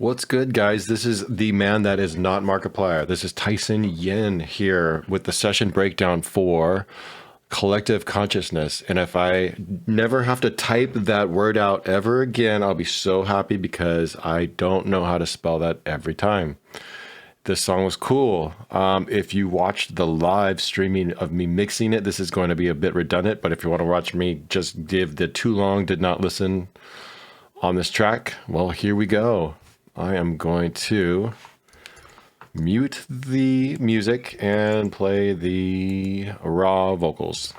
What's good, guys? This is the man that is not Markiplier. This is Tyson Yin here with the session breakdown for collective consciousness. And if I never have to type that word out ever again, I'll be so happy because I don't know how to spell that every time. This song was cool. If you watched the live streaming of me mixing it, this is going to be a bit redundant, but if you want to watch me just give the too long, did not listen on this track, well, here we go. I am going to mute the music and play the raw vocals.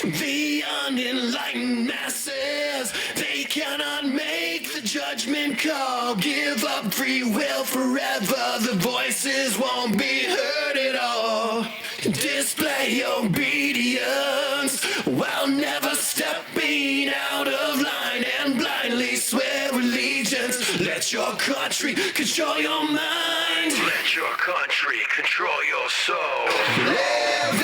The unenlightened masses, they cannot make the judgment call. Give up free will forever, the voices won't be heard at all. Display obedience while never stepping out of line and blindly swear allegiance. Let your country control your mind. Let your country control your soul. Live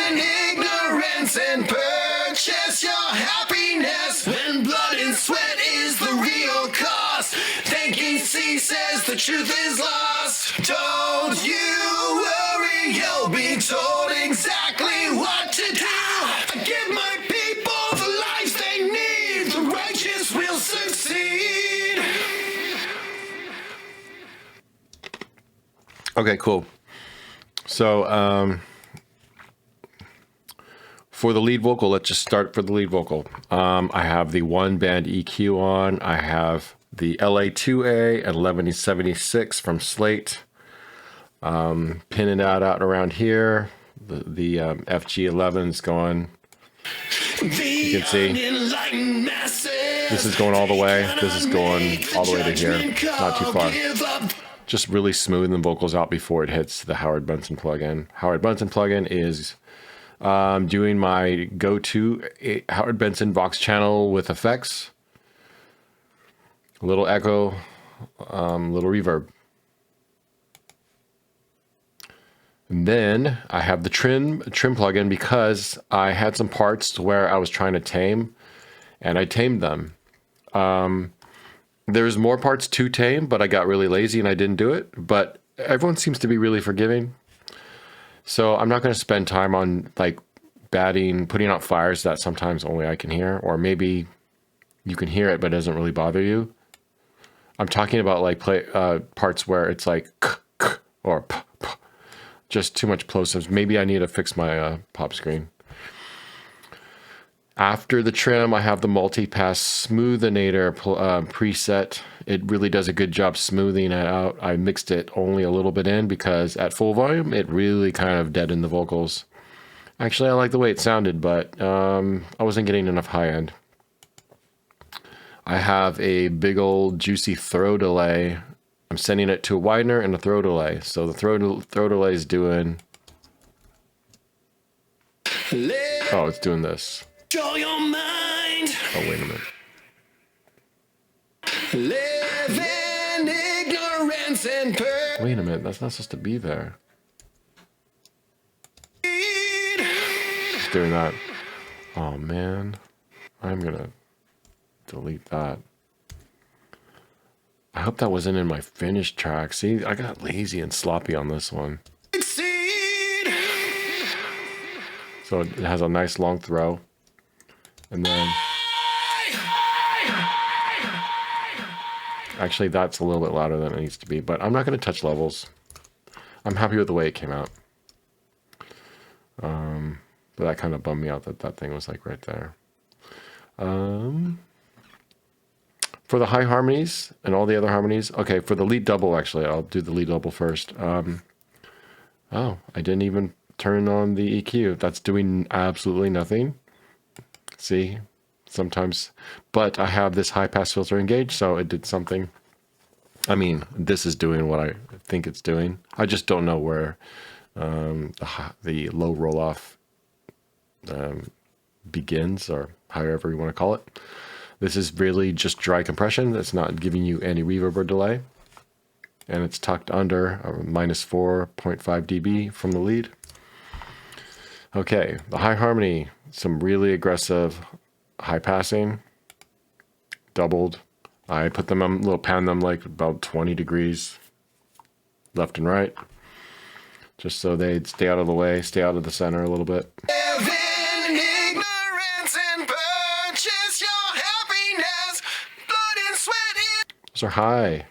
in ignorance and purchase your happiness when blood and sweat is the real cost. Thinking ceases, the truth is lost. Don't you worry, you'll be told exactly what to do. I give my people the lives they need. The righteous will succeed. Okay, cool. So, for the lead vocal, let's just start for the lead vocal. I have the one band EQ on. I have the LA2A and 1176 from Slate. Pinning that out around here. The FG11's going. You can see this is going all the way. This is going all the way to here. Not too far. Just really smoothing the vocals out before it hits the Howard Bunsen plugin. Howard Bunsen plugin is doing my go-to Howard Benson Vox channel with effects. A little echo, little reverb. And then I have the trim plugin because I had some parts where I was trying to tame, and I tamed them. There's more parts to tame, but I got really lazy and I didn't do it. But everyone seems to be really forgiving. So I'm not going to spend time on like putting out fires that sometimes only I can hear, or maybe you can hear it, but it doesn't really bother you. I'm talking about like parts where it's like or just too much plosives. Maybe I need to fix my pop screen. After the trim, I have the multi-pass smoothinator preset. It really does a good job smoothing it out. I mixed it only a little bit in because at full volume, it really kind of deadened the vocals. Actually, I like the way it sounded, but I wasn't getting enough high end. I have a big old juicy throw delay. I'm sending it to a widener and a throw delay. So the throw delay is doing... Oh, it's doing this. Control your mind. Oh, wait a minute. Live in ignorance and Wait a minute, that's not supposed to be there. It's doing that. Oh, man. I'm gonna delete that. I hope that wasn't in my finished track. See, I got lazy and sloppy on this one. succeed. So it has a nice long throw. And then... Actually, that's a little bit louder than it needs to be, but I'm not going to touch levels. I'm happy with the way it came out. But that kind of bummed me out that that thing was like right there. For the high harmonies and all the other harmonies, okay, for the lead double, actually, I'll do the lead double first. Oh, I didn't even turn on the EQ. That's doing absolutely nothing. See, sometimes, but I have this high pass filter engaged, so it did something. I mean, this is doing what I think it's doing. I just don't know where the low roll off begins, or however you want to call it. This is really just dry compression. It's not giving you any reverb or delay. And it's tucked under minus 4.5 dB from the lead. Okay, the high harmony, some really aggressive high passing, doubled. I put them on, little pan them like about 20 degrees left and right, just so they'd stay out of the way, stay out of the center a little bit. Live in ignorance and purchase your happiness. Blood and sweat is... Those are high. I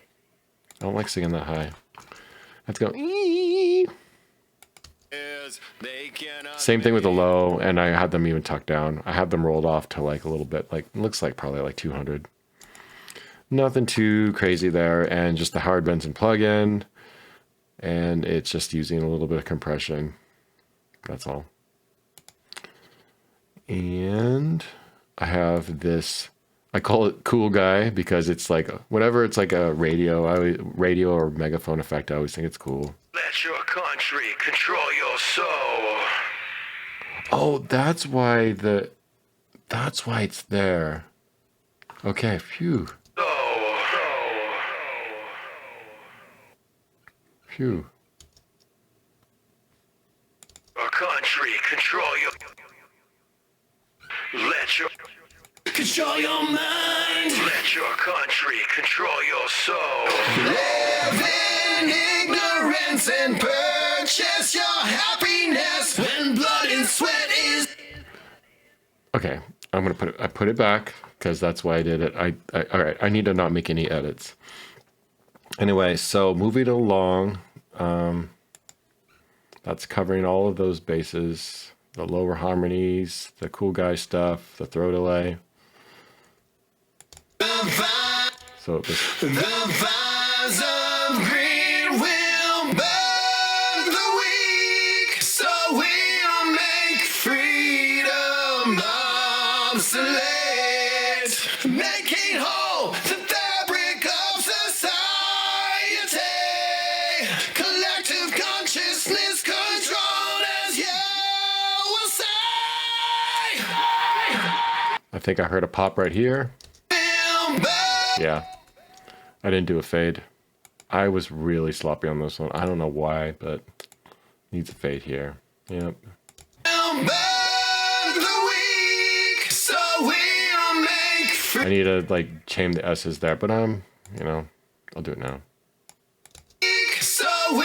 don't like singing that high. I have to go. Ee. Same thing with the low, and I had them even tucked down. I had them rolled off to like a little bit, like looks like probably like 200. Nothing too crazy there, and just the hard Benson plug-in, and it's just using a little bit of compression. That's all. And I have this. I call it Cool Guy because it's like whenever it's like a radio or megaphone effect, I always think it's cool. Let your country control your soul. Oh, that's why it's there. Okay, phew. Phew. Your country control your... Let your... Control your mind. Let your country control your soul. Live in ignorance and purchase your happiness when blood and sweat is... Okay, I'm gonna put it back because that's why I did it. All right. I need to not make any edits. Anyway, so moving along, that's covering all of those bases: the lower harmonies, the Cool Guy stuff, the throw delay. So it was, The vines of green will burn the weak, so we'll make freedom obsolete, making whole the fabric of society. Collective consciousness controlled, as you will say. I think I heard a pop right here. Will burn. Yeah, I didn't do a fade. I was really sloppy on this one. I don't know why, but needs a fade here. Yep. Burn the weak, so we'll make free. I need to like chain the S's there, but I'll do it now. So we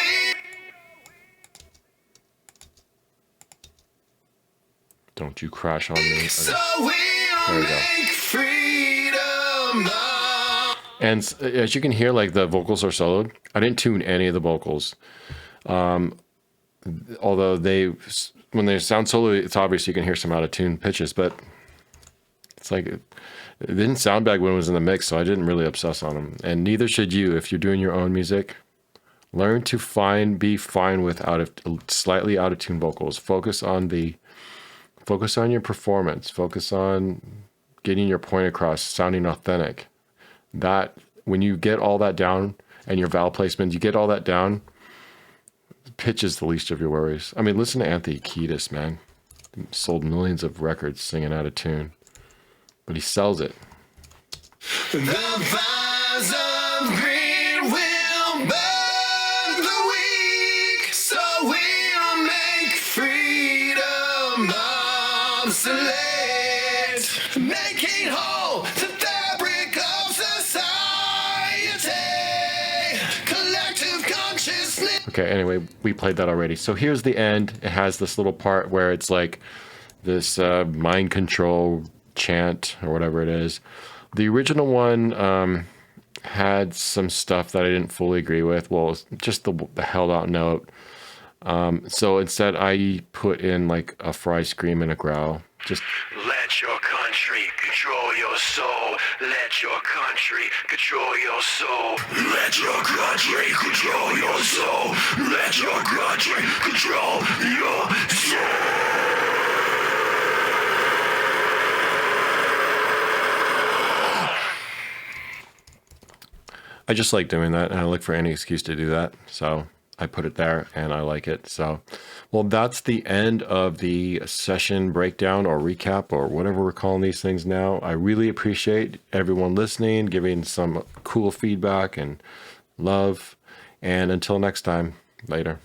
Don't you crash on me. so Okay. There we'll we go. make freedom. And as you can hear, like the vocals are soloed. I didn't tune any of the vocals. Although when they sound solo, it's obvious you can hear some out of tune pitches, but it's like it didn't sound bad when it was in the mix, so I didn't really obsess on them. And neither should you if you're doing your own music. Learn to be fine with slightly out of tune vocals. Focus on your performance. Focus on getting your point across, sounding authentic. That when you get all that down and your vowel placement, you get all that down, pitch is the least of your worries. I mean, listen to Anthony Kiedis, man. Sold millions of records singing out of tune, but he sells it. The vines of green will burn the weak, so we'll make freedom obsolete, making whole the fabric of society. Collective consciousness. Okay, anyway, we played that already. So here's the end. It has this little part where it's like this mind control chant or whatever it is. The original one had some stuff that I didn't fully agree with. Well, just the held out note. So instead, I put in like a fry scream and a growl. Just Let your country control your soul. Let your country control your soul. Let your country control your soul. Let your country control your soul. I just like doing that, and I look for any excuse to do that. So I put it there, and I like it. So, well, that's the end of the session breakdown or recap or whatever we're calling these things now. I really appreciate everyone listening, giving some cool feedback and love. And until next time, later.